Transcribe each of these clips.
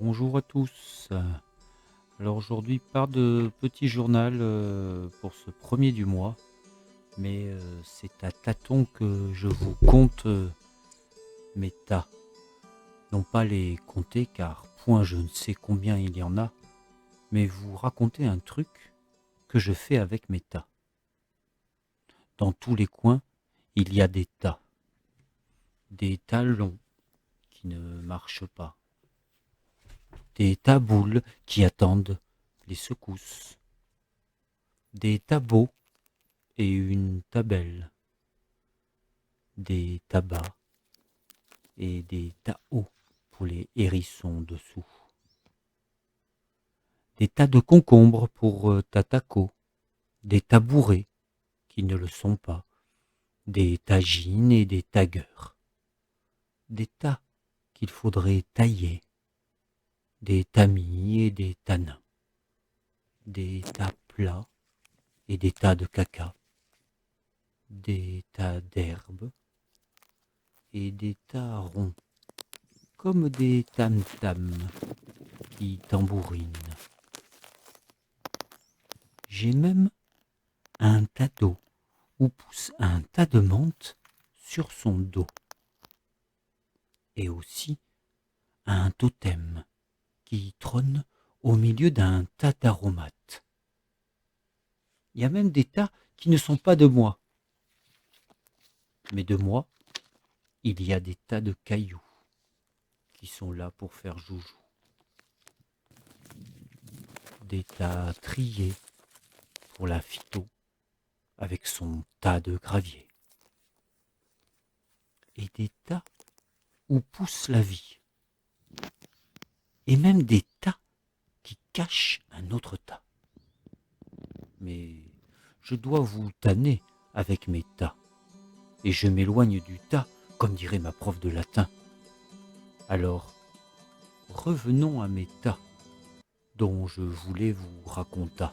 Bonjour à tous. Alors aujourd'hui, pas de petit journal pour ce premier du mois, mais c'est à tâtons que je vous compte mes tas. Non pas les compter car point je ne sais combien il y en a, mais vous raconter un truc que je fais avec mes tas. Dans tous les coins, il y a des tas longs qui ne marchent pas, des tas boules qui attendent les secousses, des tas beaux et une tabelle, des tabacs et des tas hauts pour les hérissons dessous, des tas de concombres pour Tatako, des tabourets qui ne le sont pas, des tagines et des tagueurs, des tas qu'il faudrait tailler, des tamis et des tanins, des tas plats et des tas de caca, des tas d'herbes et des tas ronds, comme des tam-tams qui tambourinent. J'ai même un tas d'eau où pousse un tas de menthe sur son dos. Et aussi un totem qui trône au milieu d'un tas d'aromates. Il y a même des tas qui ne sont pas de moi. Mais de moi, il y a des tas de cailloux qui sont là pour faire joujou. Des tas triés pour la phyto avec son tas de gravier. Et des tas où pousse la vie. Et même des tas qui cachent un autre tas. Mais je dois vous tanner avec mes tas. Et je m'éloigne du tas, comme dirait ma prof de latin. Alors, revenons à mes tas, dont je voulais vous raconter.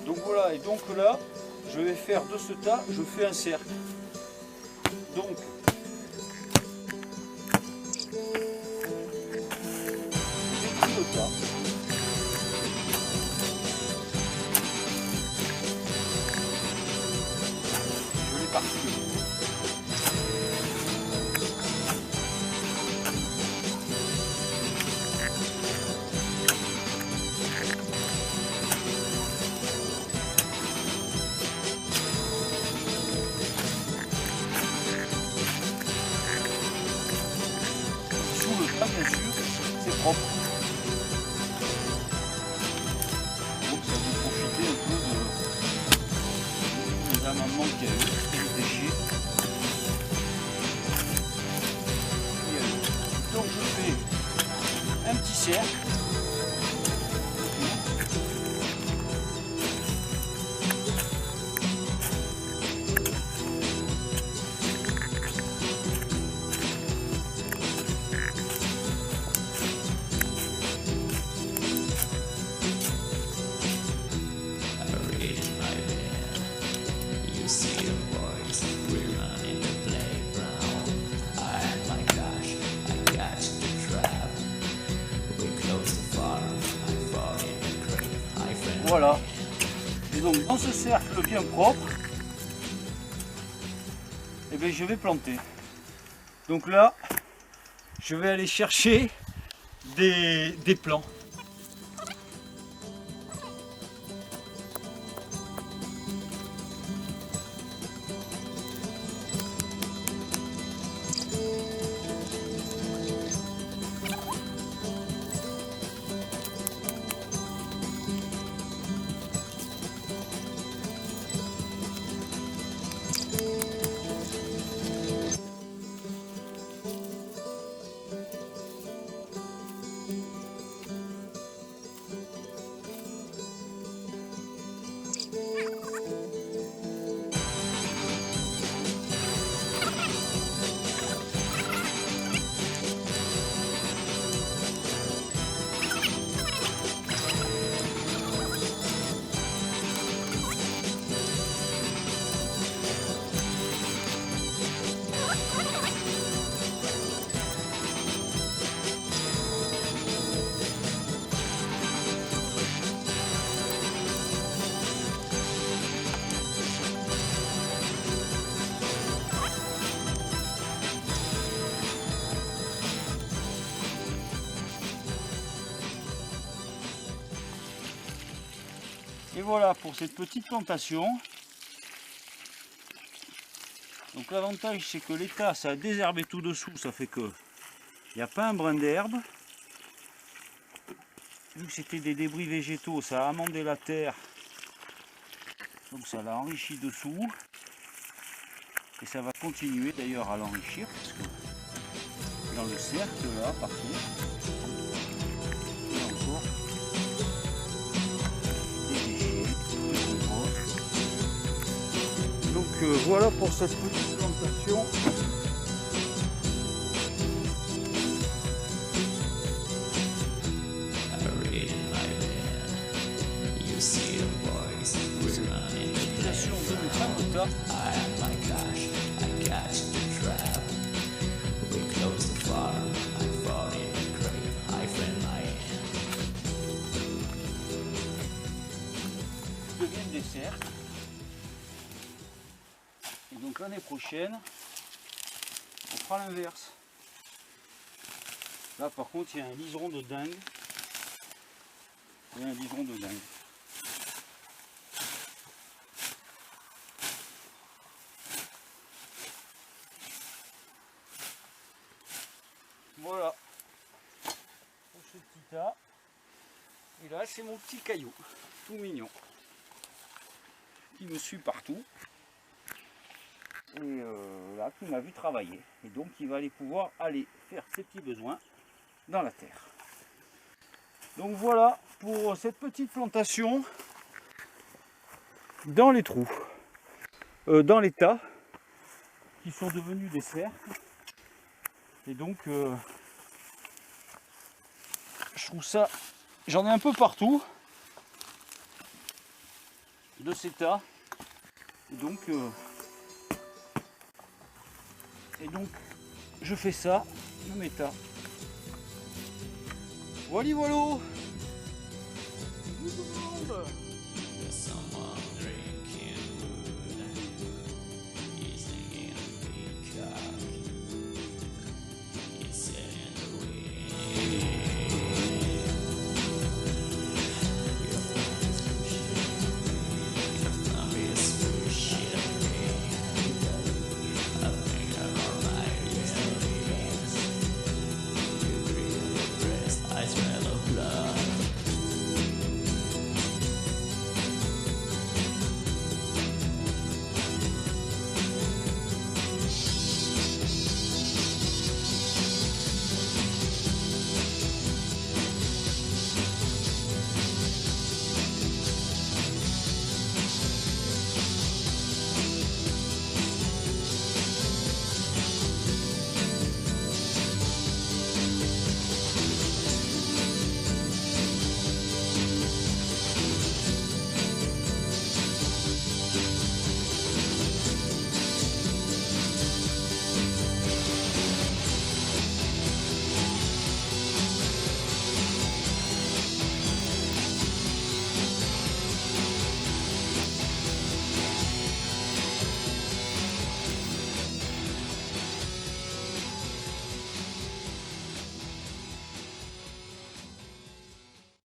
Donc voilà, et donc là, je vais faire de ce tas, je fais un cercle. Donc, j'ai pris le tas. Je l'ai parti. Sous le tas, bien sûr, c'est propre. Donc ça vous profiter un peu des amendements qu'il y a eu, des déchets. Donc je fais un petit cercle. Voilà. Et donc dans ce cercle bien propre, eh bien, je vais planter. Donc là, je vais aller chercher des plants. Et voilà pour cette petite plantation. Donc l'avantage c'est que l'état ça a désherbé tout dessous, ça fait que il n'y a pas un brin d'herbe. Vu que c'était des débris végétaux, ça a amendé la terre. Donc ça l'a enrichi dessous. Et ça va continuer d'ailleurs à l'enrichir parce que dans le cercle là, partout, il y a encore des déchets, des composts. Donc voilà pour cette petite plantation. Utilisation de mes femmes de tas. Deviennent des cercles. Et donc l'année prochaine, on fera l'inverse. Là par contre il y a un liseron de dingue. Il y a un liseron de dingue. Voilà pour ce petit tas. Et là c'est mon petit caillou, tout mignon, qui me suit partout. Et là qui m'a vu travailler. Et donc il va aller pouvoir aller faire ses petits besoins dans la terre. Donc voilà pour cette petite plantation dans les trous, dans les tas qui sont devenus des cercles. Et donc je trouve ça, j'en ai un peu partout de ces tas. Et donc je fais ça de mes tas. Voilà, voilà.